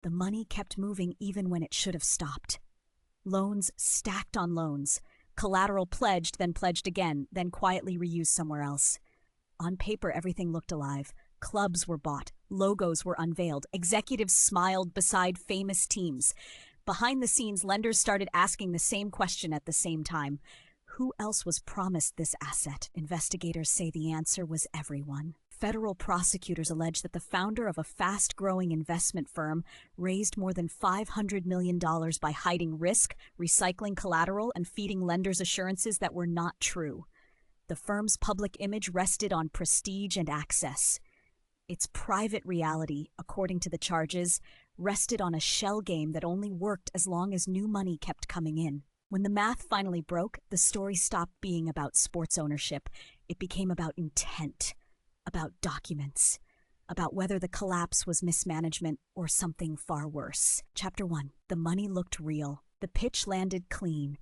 The money kept moving even when it should have stopped. Loans stacked on loans. Collateral pledged, then pledged again, then quietly reused somewhere else. On paper, everything looked alive. Clubs were bought. Logos were unveiled. Executives smiled beside famous teams. Behind the scenes, lenders started asking the same question at the same time. Who else was promised this asset? Investigators say the answer was everyone. Federal prosecutors allege that the founder of a fast-growing investment firm raised more than $500 million by hiding risk, recycling collateral, and feeding lenders assurances that were not true. The firm's public image rested on prestige and access. Its private reality, according to the charges, rested on a shell game that only worked as long as new money kept coming in. When the math finally broke, the story stopped being about sports ownership. It became about intent, about documents, about whether the collapse was mismanagement or something far worse. Chapter 1. The money looked real. The pitch landed clean.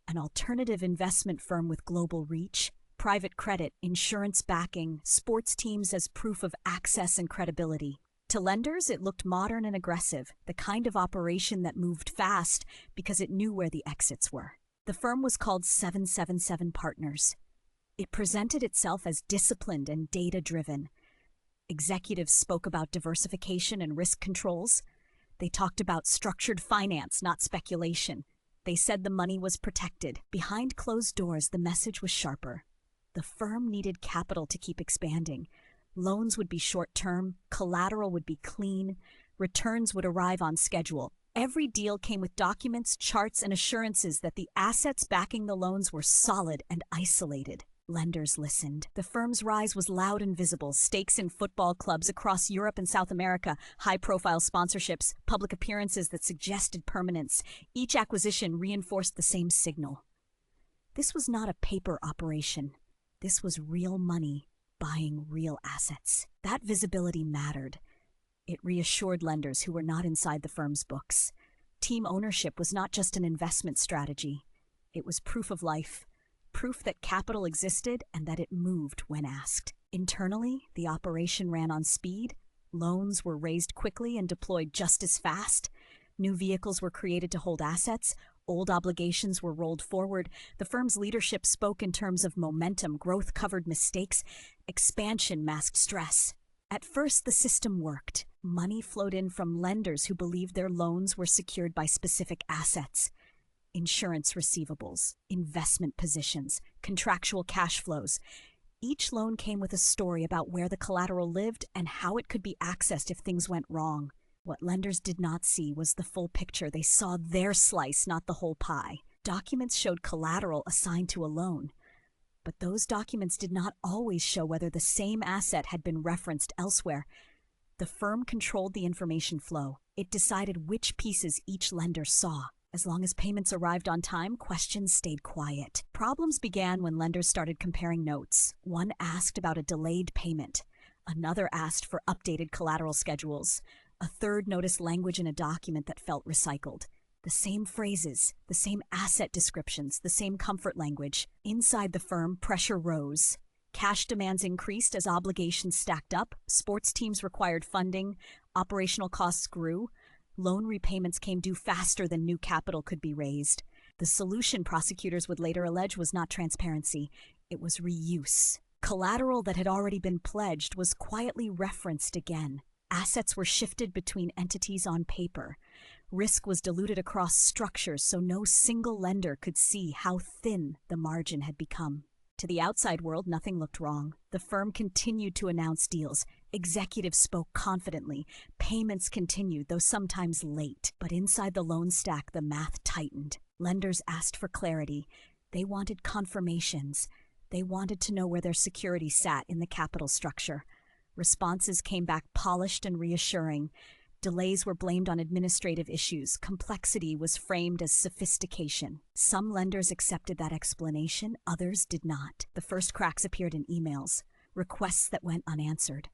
An alternative investment firm with global reach, private credit, insurance backing, sports teams as proof of access and credibility. To lenders, it looked modern and aggressive, the kind of operation that moved fast because it knew where the exits were. The firm was called 777 Partners. It presented itself as disciplined and data-driven. Executives spoke about diversification and risk controls. They talked about structured finance, not speculation. They said the money was protected. Behind closed doors, the message was sharper. The firm needed capital to keep expanding. Loans would be short-term, collateral would be clean, returns would arrive on schedule. Every deal came with documents, charts, and assurances that the assets backing the loans were solid and isolated. Lenders listened. The firm's rise was loud and visible. Stakes in football clubs across Europe and South America, high-profile sponsorships, public appearances that suggested permanence. Each acquisition reinforced the same signal. This was not a paper operation. This was real money buying real assets. That visibility mattered. It reassured lenders who were not inside the firm's books. Team ownership was not just an investment strategy. It was proof of life. Proof that capital existed and that it moved when asked. Internally, the operation ran on speed. Loans were raised quickly and deployed just as fast. New vehicles were created to hold assets. Old obligations were rolled forward. The firm's leadership spoke in terms of momentum. Growth covered mistakes. Expansion masked stress. At first, the system worked. Money flowed in from lenders who believed their loans were secured by specific assets. Insurance receivables, investment positions, contractual cash flows. Each loan came with a story about where the collateral lived and how it could be accessed if things went wrong. What lenders did not see was the full picture. They saw their slice, not the whole pie. Documents showed collateral assigned to a loan. But those documents did not always show whether the same asset had been referenced elsewhere. The firm controlled the information flow. It decided which pieces each lender saw. As long as payments arrived on time, questions stayed quiet. Problems began when lenders started comparing notes. One asked about a delayed payment. Another asked for updated collateral schedules. A third noticed language in a document that felt recycled. The same phrases, the same asset descriptions, the same comfort language. Inside the firm, pressure rose. Cash demands increased as obligations stacked up. Sports teams required funding. Operational costs grew. Loan repayments came due faster than new capital could be raised. The solution, prosecutors would later allege, was not transparency. It was reuse. Collateral that had already been pledged was quietly referenced again. Assets were shifted between entities on paper. Risk was diluted across structures so no single lender could see how thin the margin had become. To the outside world, nothing looked wrong. The firm continued to announce deals. Executives spoke confidently. Payments continued, though sometimes late. But inside the loan stack, the math tightened. Lenders asked for clarity. They wanted confirmations. They wanted to know where their security sat in the capital structure. Responses came back polished and reassuring. Delays were blamed on administrative issues. Complexity was framed as sophistication. Some lenders accepted that explanation, others did not. The first cracks appeared in emails, requests that went unanswered,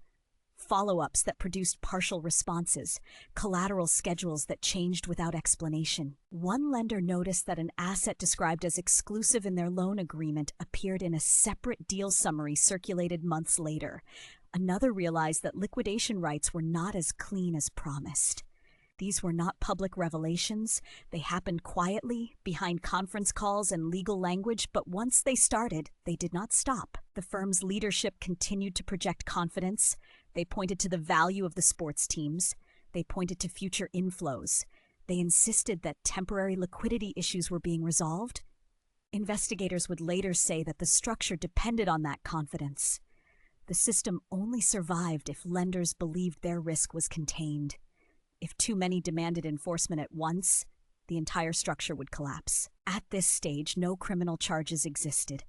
follow-ups that produced partial responses, collateral schedules that changed without explanation. One lender noticed that an asset described as exclusive in their loan agreement appeared in a separate deal summary circulated months later. Another realized that liquidation rights were not as clean as promised. These were not public revelations. They happened quietly, behind conference calls and legal language, but once they started, they did not stop. The firm's leadership continued to project confidence. They pointed to the value of the sports teams. They pointed to future inflows. They insisted that temporary liquidity issues were being resolved. Investigators would later say that the structure depended on that confidence. The system only survived if lenders believed their risk was contained. If too many demanded enforcement at once, the entire structure would collapse. At this stage, no criminal charges existed.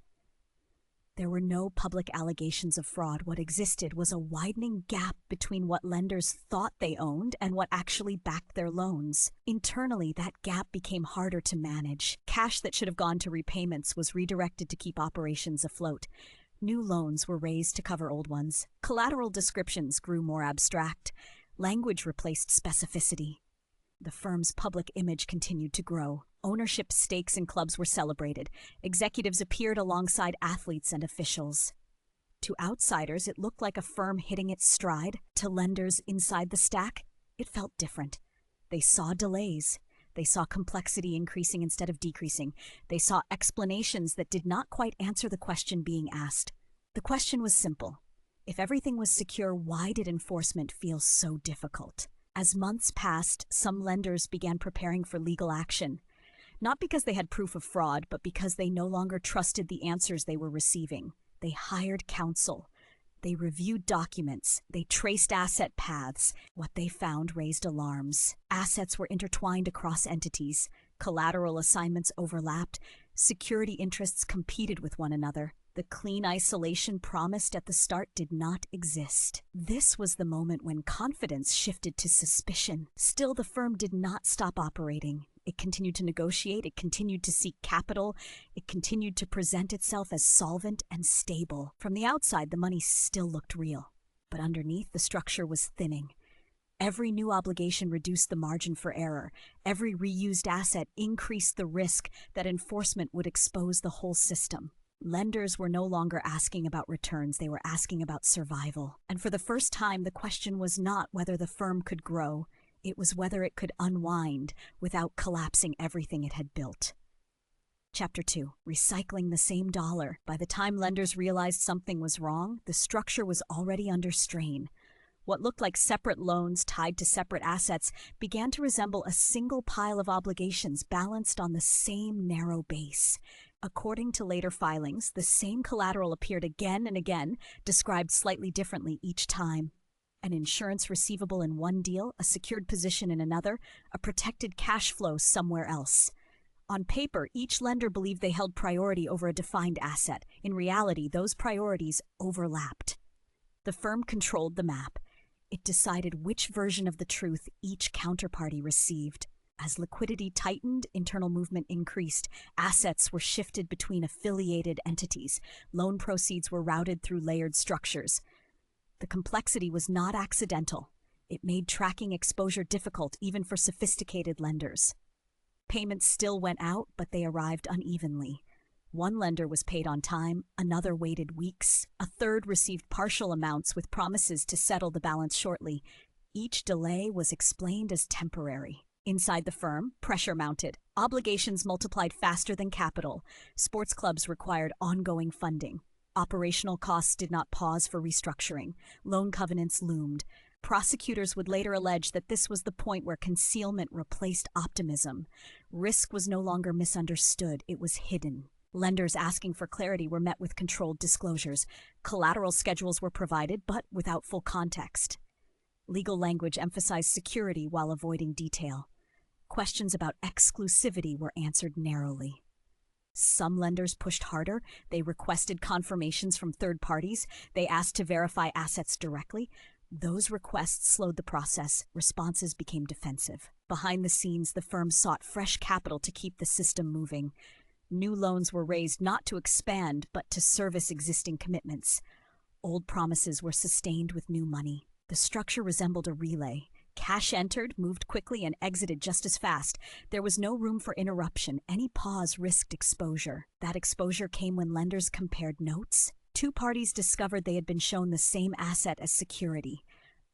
There were no public allegations of fraud. What existed was a widening gap between what lenders thought they owned and what actually backed their loans. Internally, that gap became harder to manage. Cash that should have gone to repayments was redirected to keep operations afloat. New loans were raised to cover old ones. Collateral descriptions grew more abstract. Language replaced specificity. The firm's public image continued to grow. Ownership stakes in clubs were celebrated. Executives appeared alongside athletes and officials. To outsiders, it looked like a firm hitting its stride. To lenders inside the stack, it felt different. They saw delays. They saw complexity increasing instead of decreasing. They saw explanations that did not quite answer the question being asked. The question was simple. If everything was secure, why did enforcement feel so difficult? As months passed, some lenders began preparing for legal action. Not because they had proof of fraud, but because they no longer trusted the answers they were receiving. They hired counsel. They reviewed documents. They traced asset paths. What they found raised alarms. Assets were intertwined across entities. Collateral assignments overlapped. Security interests competed with one another. The clean isolation promised at the start did not exist. This was the moment when confidence shifted to suspicion. Still, the firm did not stop operating. It continued to negotiate. It continued to seek capital. It continued to present itself as solvent and stable. From the outside, the money still looked real. But underneath, the structure was thinning. Every new obligation reduced the margin for error. Every reused asset increased the risk that enforcement would expose the whole system. Lenders were no longer asking about returns, they were asking about survival. And for the first time, the question was not whether the firm could grow, it was whether it could unwind without collapsing everything it had built. Chapter 2. Recycling the same dollar. By the time lenders realized something was wrong, the structure was already under strain. What looked like separate loans tied to separate assets began to resemble a single pile of obligations balanced on the same narrow base. According to later filings, the same collateral appeared again and again, described slightly differently each time. An insurance receivable in one deal, a secured position in another, a protected cash flow somewhere else. On paper, each lender believed they held priority over a defined asset. In reality, those priorities overlapped. The firm controlled the map. It decided which version of the truth each counterparty received. As liquidity tightened, internal movement increased. Assets were shifted between affiliated entities. Loan proceeds were routed through layered structures. The complexity was not accidental. It made tracking exposure difficult even for sophisticated lenders. Payments still went out, but they arrived unevenly. One lender was paid on time, another waited weeks, a third received partial amounts with promises to settle the balance shortly. Each delay was explained as temporary. Inside the firm, pressure mounted. Obligations multiplied faster than capital. Sports clubs required ongoing funding. Operational costs did not pause for restructuring. Loan covenants loomed. Prosecutors would later allege that this was the point where concealment replaced optimism. Risk was no longer misunderstood, it was hidden. Lenders asking for clarity were met with controlled disclosures. Collateral schedules were provided, but without full context. Legal language emphasized security while avoiding detail. Questions about exclusivity were answered narrowly. Some lenders pushed harder. They requested confirmations from third parties. They asked to verify assets directly. Those requests slowed the process. Responses became defensive. Behind the scenes, the firm sought fresh capital to keep the system moving. New loans were raised not to expand, but to service existing commitments. Old promises were sustained with new money. The structure resembled a relay. Cash entered, moved quickly, and exited just as fast. There was no room for interruption. Any pause risked exposure. That exposure came when lenders compared notes. Two parties discovered they had been shown the same asset as security.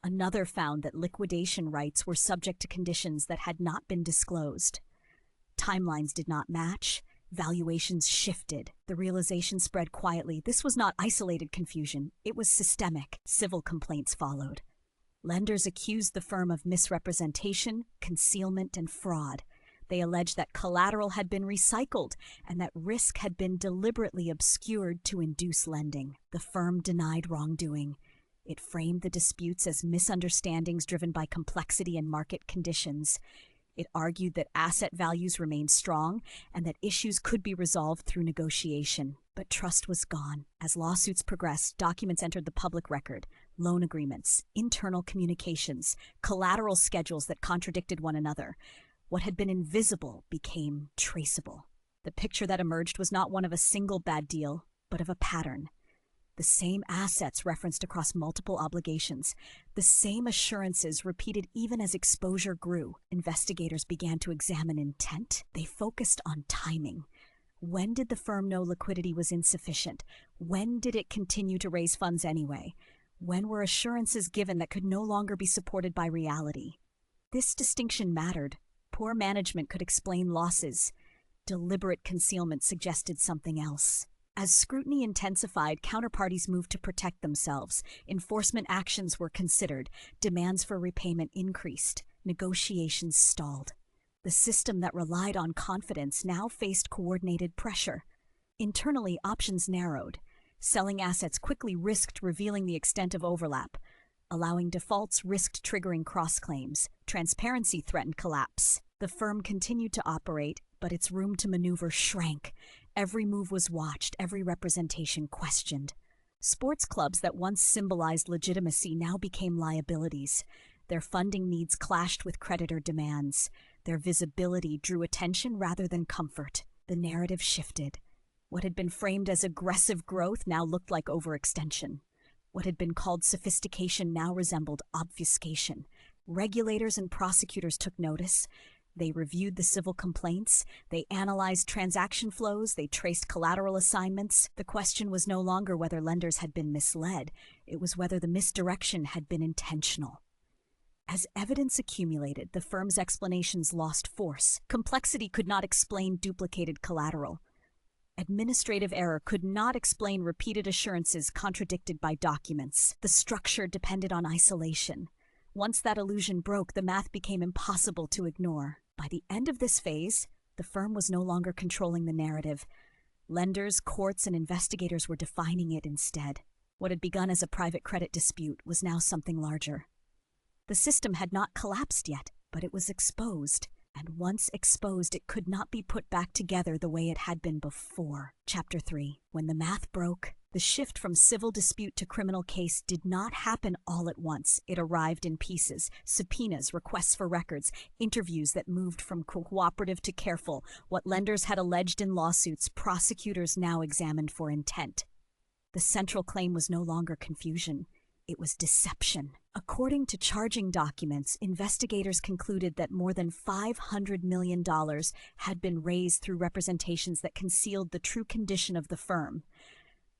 Another found that liquidation rights were subject to conditions that had not been disclosed. Timelines did not match. Valuations shifted. The realization spread quietly. This was not isolated confusion. It was systemic. Civil complaints followed. Lenders accused the firm of misrepresentation, concealment, and fraud. They alleged that collateral had been recycled and that risk had been deliberately obscured to induce lending. The firm denied wrongdoing. It framed the disputes as misunderstandings driven by complexity and market conditions. It argued that asset values remained strong and that issues could be resolved through negotiation. But trust was gone. As lawsuits progressed, documents entered the public record: loan agreements, internal communications, collateral schedules that contradicted one another. What had been invisible became traceable. The picture that emerged was not one of a single bad deal, but of a pattern. The same assets referenced across multiple obligations, the same assurances repeated even as exposure grew. Investigators began to examine intent. They focused on timing. When did the firm know liquidity was insufficient? When did it continue to raise funds anyway? When were assurances given that could no longer be supported by reality? This distinction mattered. Poor management could explain losses. Deliberate concealment suggested something else. As scrutiny intensified, counterparties moved to protect themselves. Enforcement actions were considered. Demands for repayment increased. Negotiations stalled. The system that relied on confidence now faced coordinated pressure. Internally, options narrowed. Selling assets quickly risked revealing the extent of overlap. Allowing defaults risked triggering cross-claims. Transparency threatened collapse. The firm continued to operate, but its room to maneuver shrank. Every move was watched, every representation questioned. Sports clubs that once symbolized legitimacy now became liabilities. Their funding needs clashed with creditor demands. Their visibility drew attention rather than comfort. The narrative shifted. What had been framed as aggressive growth now looked like overextension. What had been called sophistication now resembled obfuscation. Regulators and prosecutors took notice. They reviewed the civil complaints, they analyzed transaction flows, they traced collateral assignments. The question was no longer whether lenders had been misled, it was whether the misdirection had been intentional. As evidence accumulated, the firm's explanations lost force. Complexity could not explain duplicated collateral. Administrative error could not explain repeated assurances contradicted by documents. The structure depended on isolation. Once that illusion broke, the math became impossible to ignore. By the end of this phase, the firm was no longer controlling the narrative. Lenders, courts, and investigators were defining it instead. What had begun as a private credit dispute was now something larger. The system had not collapsed yet, but it was exposed. And once exposed, it could not be put back together the way it had been before. Chapter 3. When the math broke, the shift from civil dispute to criminal case did not happen all at once. It arrived in pieces: subpoenas, requests for records, interviews that moved from cooperative to careful. What lenders had alleged in lawsuits, prosecutors now examined for intent. The central claim was no longer confusion. It was deception. According to charging documents, investigators concluded that more than $500 million had been raised through representations that concealed the true condition of the firm.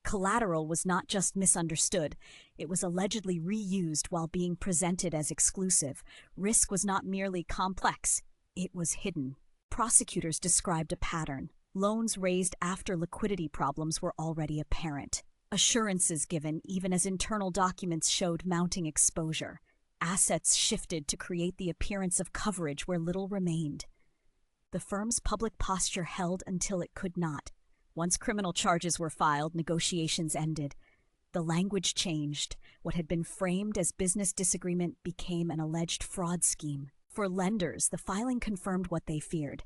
Collateral was not just misunderstood, it was allegedly reused while being presented as exclusive. Risk was not merely complex, it was hidden. Prosecutors described a pattern. Loans raised after liquidity problems were already apparent. Assurances given even as internal documents showed mounting exposure. Assets shifted to create the appearance of coverage where little remained. The firm's public posture held until it could not. Once criminal charges were filed, negotiations ended. The language changed. What had been framed as business disagreement became an alleged fraud scheme. For lenders, the filing confirmed what they feared.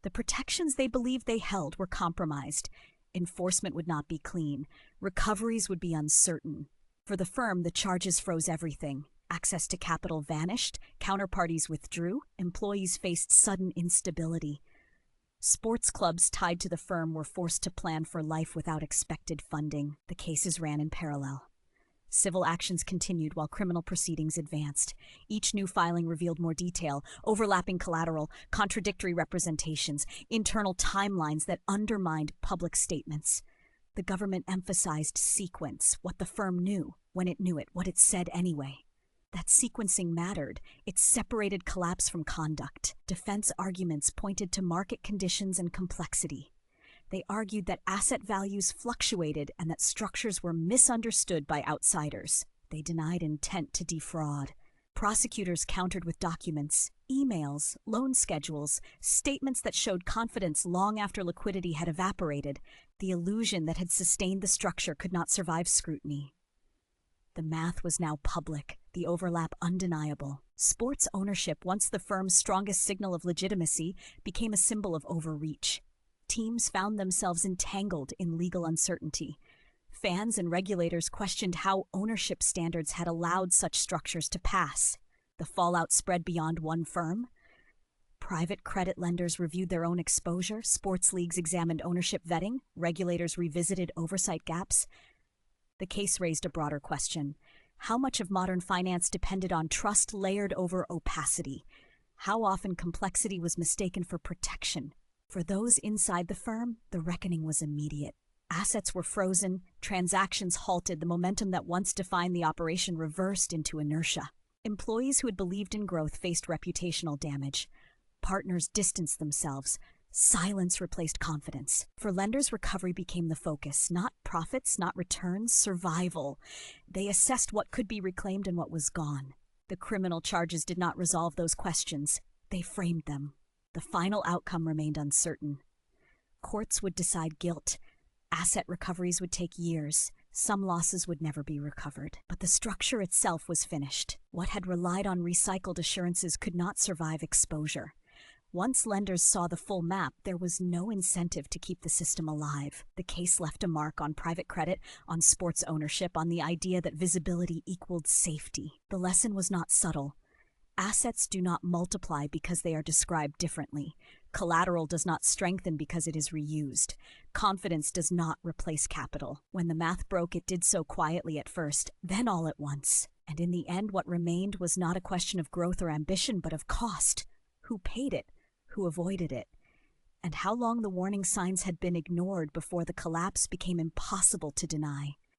The protections they believed they held were compromised. Enforcement would not be clean. Recoveries would be uncertain. For the firm, the charges froze everything. Access to capital vanished, counterparties withdrew, employees faced sudden instability. Sports clubs tied to the firm were forced to plan for life without expected funding. The cases ran in parallel. Civil actions continued while criminal proceedings advanced. Each new filing revealed more detail, overlapping collateral, contradictory representations, internal timelines that undermined public statements. The government emphasized sequence, what the firm knew, when it knew it, what it said anyway. That sequencing mattered. It separated collapse from conduct. Defense arguments pointed to market conditions and complexity. They argued that asset values fluctuated and that structures were misunderstood by outsiders. They denied intent to defraud. Prosecutors countered with documents, emails, loan schedules, statements that showed confidence long after liquidity had evaporated. The illusion that had sustained the structure could not survive scrutiny. The math was now public, the overlap undeniable. Sports ownership, once the firm's strongest signal of legitimacy, became a symbol of overreach. Teams found themselves entangled in legal uncertainty. Fans and regulators questioned how ownership standards had allowed such structures to pass. The fallout spread beyond one firm. Private credit lenders reviewed their own exposure, sports leagues examined ownership vetting, regulators revisited oversight gaps. The case raised a broader question. How much of modern finance depended on trust layered over opacity? How often complexity was mistaken for protection? For those inside the firm, the reckoning was immediate. Assets were frozen, transactions halted, the momentum that once defined the operation reversed into inertia. Employees who had believed in growth faced reputational damage. Partners distanced themselves. Silence replaced confidence. For lenders, recovery became the focus. Not profits, not returns, survival. They assessed what could be reclaimed and what was gone. The criminal charges did not resolve those questions. They framed them. The final outcome remained uncertain. Courts would decide guilt. Asset recoveries would take years. Some losses would never be recovered. But the structure itself was finished. What had relied on recycled assurances could not survive exposure. Once lenders saw the full map, there was no incentive to keep the system alive. The case left a mark on private credit, on sports ownership, on the idea that visibility equaled safety. The lesson was not subtle. Assets do not multiply because they are described differently. Collateral does not strengthen because it is reused. Confidence does not replace capital. When the math broke, it did so quietly at first, then all at once. And in the end, what remained was not a question of growth or ambition, but of cost. Who paid it? Who avoided it? And how long the warning signs had been ignored before the collapse became impossible to deny.